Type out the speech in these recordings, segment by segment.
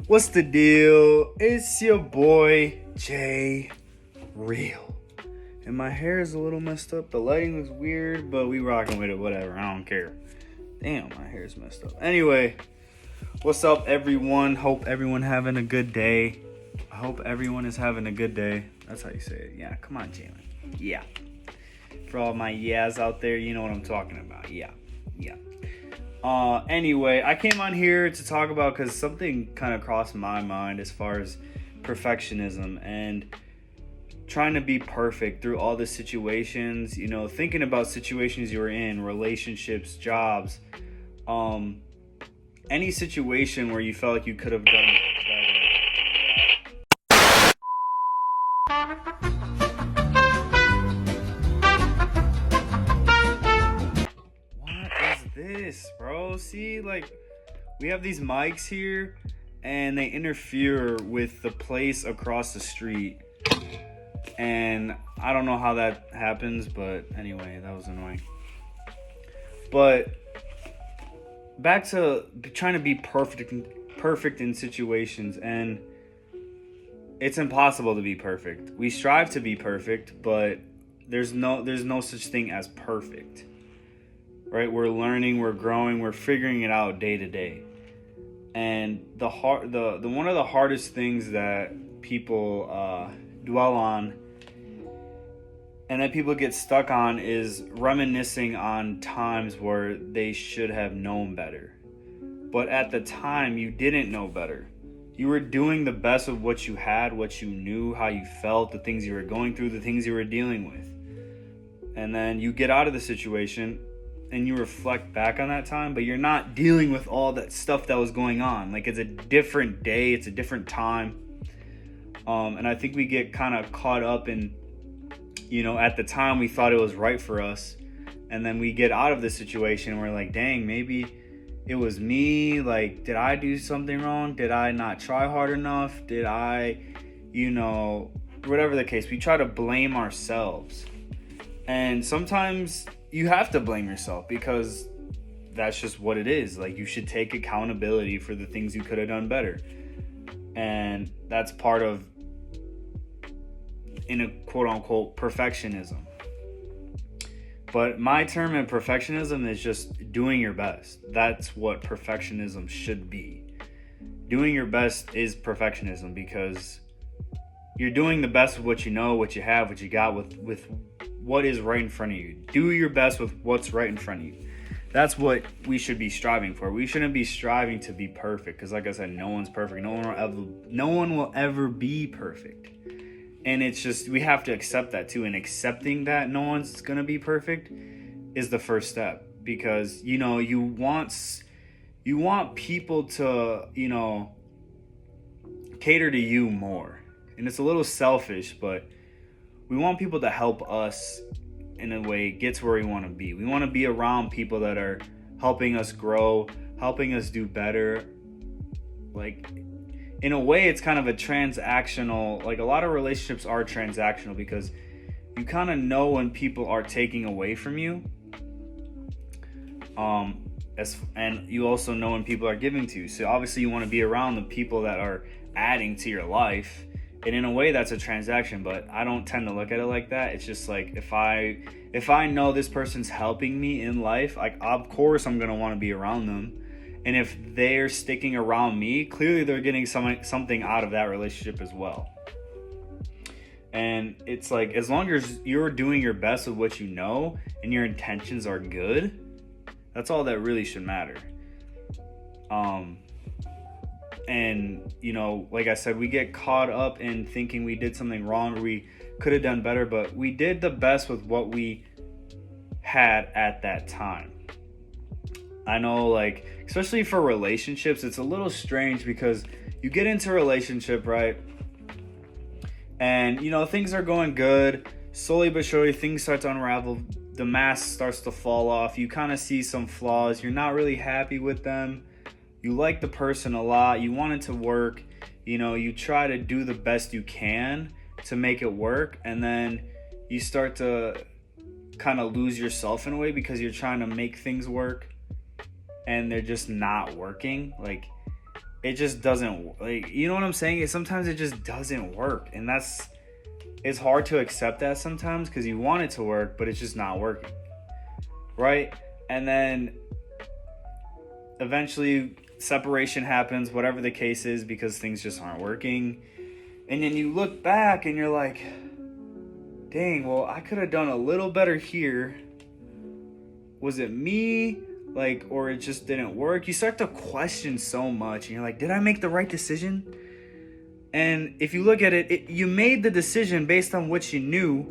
What's the deal? It's your boy Jay Real. And my hair is a little messed up. The lighting was weird, but we rocking with it, whatever. I don't care. Damn, my hair is messed up. Anyway, what's up everyone? Hope everyone having a good day. I hope everyone is having a good day. That's how you say it. Yeah, come on, Jalen. Yeah. For all my yeahs out there, you know what I'm talking about. Yeah. Anyway, I came on here to talk about because something kind of crossed my mind as far as perfectionism and trying to be perfect through all the situations, thinking about situations you were in, relationships, jobs, any situation where you felt like you could have done this, bro. See, like, we have these mics here and they interfere with the place across the street, and I don't know how that happens, but anyway, that was annoying. But back to trying to be perfect in situations, and it's impossible to be perfect. We strive to be perfect, but there's no such thing as perfect. Right? We're learning, we're growing, we're figuring it out day to day. And the one of the hardest things that people dwell on and that people get stuck on is reminiscing on times where they should have known better. But at the time, you didn't know better. You were doing the best of what you had, what you knew, how you felt, the things you were going through, the things you were dealing with. And then you get out of the situation and you reflect back on that time, but you're not dealing with all that stuff that was going on. Like, it's a different day, it's a different time. And I think we get kind of caught up in, at the time we thought it was right for us. And then we get out of the situation and we're like, dang, maybe it was me. Like, did I do something wrong? Did I not try hard enough? Did I, whatever the case, we try to blame ourselves. And sometimes you have to blame yourself because that's just what it is. Like, you should take accountability for the things you could have done better. And that's part of, in a quote unquote, perfectionism. But my term in perfectionism is just doing your best. That's what perfectionism should be. Doing your best is perfectionism because you're doing the best of what you know, what you have, what you got with what is right in front of you. Do your best with what's right in front of you. That's what we should be striving for. We shouldn't be striving to be perfect because, like I said, no one's perfect. No one will ever be perfect. And it's just, we have to accept that too. And accepting that no one's going to be perfect is the first step. Because, you want people to, cater to you more. And it's a little selfish, but we want people to help us in a way get to where we want to be. We want to be around people that are helping us grow, helping us do better. Like, in a way, it's kind of a transactional, like, a lot of relationships are transactional because you kind of know when people are taking away from you. And you also know when people are giving to you. So obviously you want to be around the people that are adding to your life. And in a way, that's a transaction, but I don't tend to look at it like that. It's just like, if I know this person's helping me in life, like, of course I'm going to want to be around them. And if they're sticking around me, clearly they're getting something out of that relationship as well. And it's like, as long as you're doing your best with what you know and your intentions are good, that's all that really should matter. And, like I said, we get caught up in thinking we did something wrong or we could have done better, but we did the best with what we had at that time. I know, like, especially for relationships, it's a little strange because you get into a relationship, right? And, things are going good. Slowly but surely, things start to unravel. The mask starts to fall off. You kind of see some flaws. You're not really happy with them. You like the person a lot. You want it to work. You try to do the best you can to make it work. And then you start to kind of lose yourself in a way because you're trying to make things work and they're just not working. Like, it just doesn't, like, you know what I'm saying? Sometimes it just doesn't work, and it's hard to accept that sometimes because you want it to work, but it's just not working, right? And then eventually separation happens, whatever the case is, because things just aren't working. And then you look back and you're like, dang, well, I could have done a little better here. Was it me? Like, or it just didn't work? You start to question so much, and you're like, did I make the right decision? And if you look at it, you made the decision based on what you knew,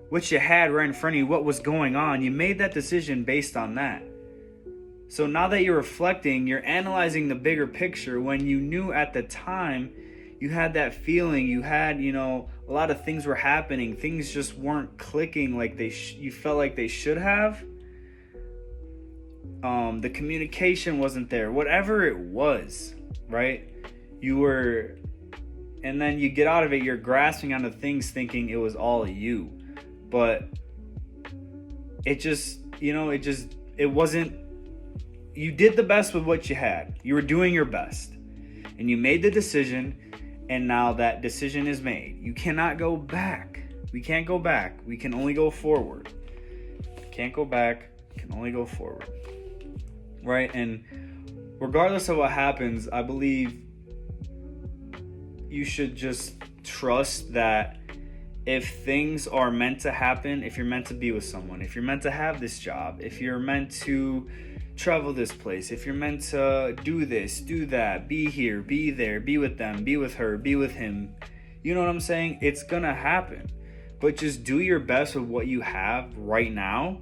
what you had right in front of you, what was going on. You made that decision based on that. So now that you're reflecting, you're analyzing the bigger picture when you knew at the time, you had that feeling, you had, a lot of things were happening. Things just weren't clicking like you felt like they should have. The communication wasn't there, whatever it was, right? And then you get out of it, you're grasping onto things thinking it was all you. But it just, it wasn't, you did the best with what you had. You were doing your best. And you made the decision, and now that decision is made. You cannot go back. We can't go back. We can only go forward. Can't go back, can only go forward. Right? And regardless of what happens, I believe you should just trust that if things are meant to happen, if you're meant to be with someone, if you're meant to have this job, if you're meant to travel this place, if you're meant to do this, do that, be here, be there, be with them, be with her, be with him, you know what I'm saying? It's gonna happen. But just do your best with what you have right now,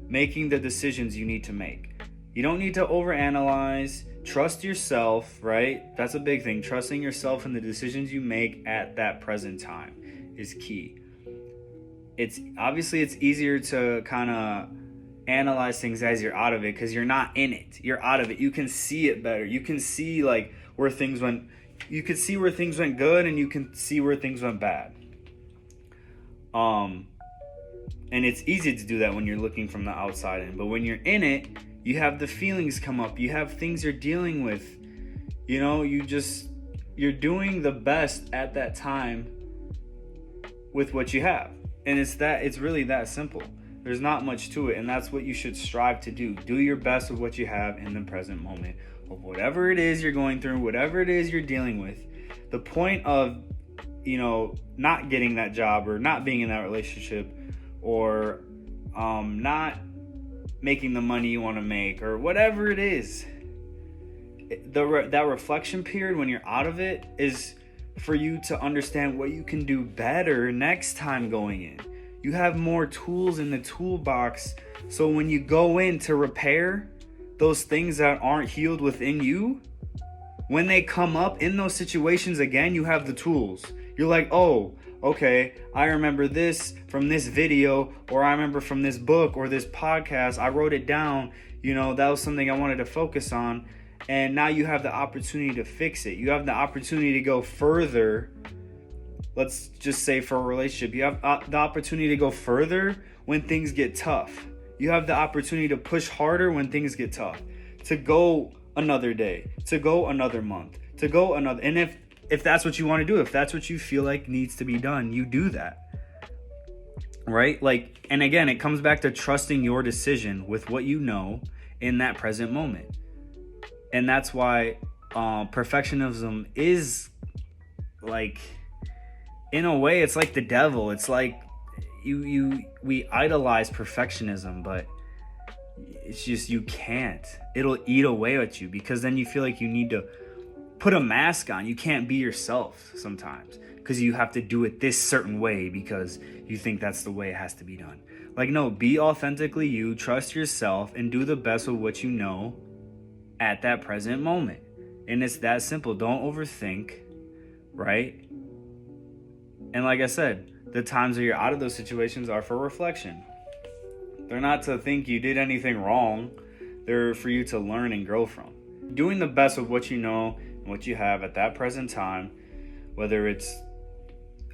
making the decisions you need to make. You don't need to overanalyze. Trust yourself, right? That's a big thing. Trusting yourself and the decisions you make at that present time is key. It's easier to kind of analyze things as you're out of it because you're not in it. You're out of it. You can see it better. You can see where things went. You can see where things went good, and you can see where things went bad. And it's easy to do that when you're looking from the outside in. But when you're in it, you have the feelings come up. You have things you're dealing with. You're doing the best at that time with what you have. And it's really that simple. There's not much to it, and that's what you should strive to do. Do your best with what you have in the present moment of whatever it is you're going through, whatever it is you're dealing with. The point of, not getting that job or not being in that relationship or not making the money you want to make or whatever it is, that reflection period when you're out of it is for you to understand what you can do better next time going in. You have more tools in the toolbox, so when you go in to repair those things that aren't healed within you, when they come up in those situations again, you have the tools. You're like, oh, okay, I remember this from this video, or I remember from this book or this podcast. I wrote it down. That was something I wanted to focus on. And now you have the opportunity to fix it. You have the opportunity to go further. Let's just say for a relationship, you have the opportunity to go further when things get tough. You have the opportunity to push harder when things get tough. To go another day, to go another month, to go another. And if that's what you want to do, if that's what you feel like needs to be done, you do that. Right? And again, it comes back to trusting your decision with what you know in that present moment. And that's why perfectionism is in a way, it's like the devil. It's like we idolize perfectionism, but it's just, you can't. It'll eat away at you because then you feel like you need to put a mask on. You can't be yourself sometimes because you have to do it this certain way because you think that's the way it has to be done. No, be authentically you, trust yourself, and do the best with what you know at that present moment. And it's that simple. Don't overthink, right? And like I said, the times that you're out of those situations are for reflection. They're not to think you did anything wrong. They're for you to learn and grow from. Doing the best of what you know and what you have at that present time, whether it's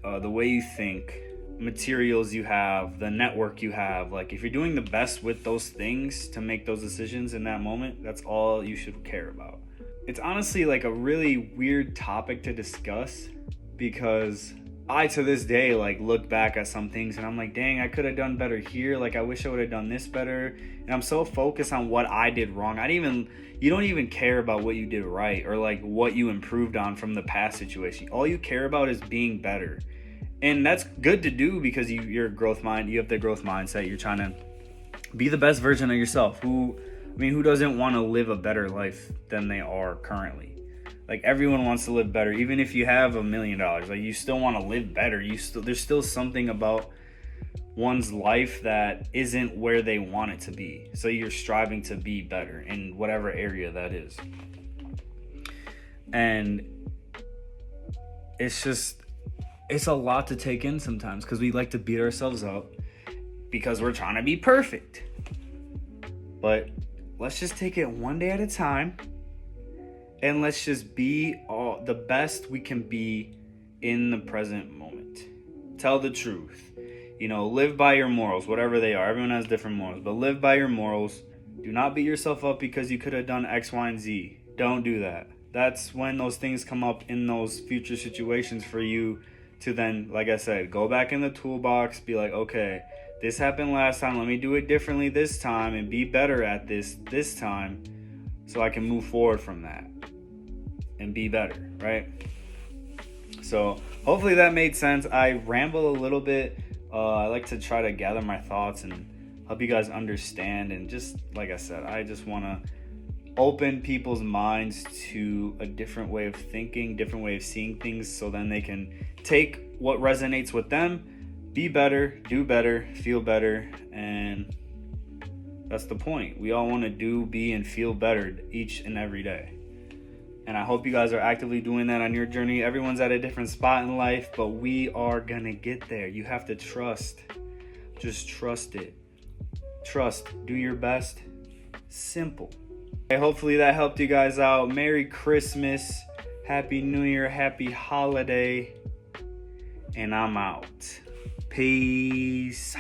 the way you think, materials you have, the network you have. If you're doing the best with those things to make those decisions in that moment, that's all you should care about. it's honestly like a really weird topic to discuss, because I to this day like look back at some things and I'm like, dang, I could have done better here. Like I wish I would have done this better. And I'm so focused on what I did wrong. You don't even care about what you did right or like what you improved on from the past situation. All you care about is being better. And that's good to do because you're a growth mind. You have the growth mindset. You're trying to be the best version of yourself. Who doesn't want to live a better life than they are currently? Like everyone wants to live better. Even if you have $1 million, like you still want to live better. There's still something about one's life that isn't where they want it to be. So you're striving to be better in whatever area that is. And it's a lot to take in sometimes because we like to beat ourselves up because we're trying to be perfect. But let's just take it one day at a time. And let's just be the best we can be in the present moment. Tell the truth. Live by your morals, whatever they are. Everyone has different morals, but live by your morals. Do not beat yourself up because you could have done X, Y, and Z. Don't do that. That's when those things come up in those future situations for you to then, like I said, go back in the toolbox, be like, okay, this happened last time. Let me do it differently this time and be better at this time so I can move forward from that and be better, right? So hopefully that made sense. I ramble a little bit. I like to try to gather my thoughts and help you guys understand. And just like I said, I just want to open people's minds to a different way of thinking, different way of seeing things, so then they can take what resonates with them, be better, do better, feel better. And that's the point. We all want to do, be, and feel better each and every day. And I hope you guys are actively doing that on your journey. Everyone's at a different spot in life, but we are going to get there. You have to trust. Just trust it. Trust. Do your best. Simple. Okay, hopefully that helped you guys out. Merry Christmas. Happy New Year. Happy holiday. And I'm out. Peace.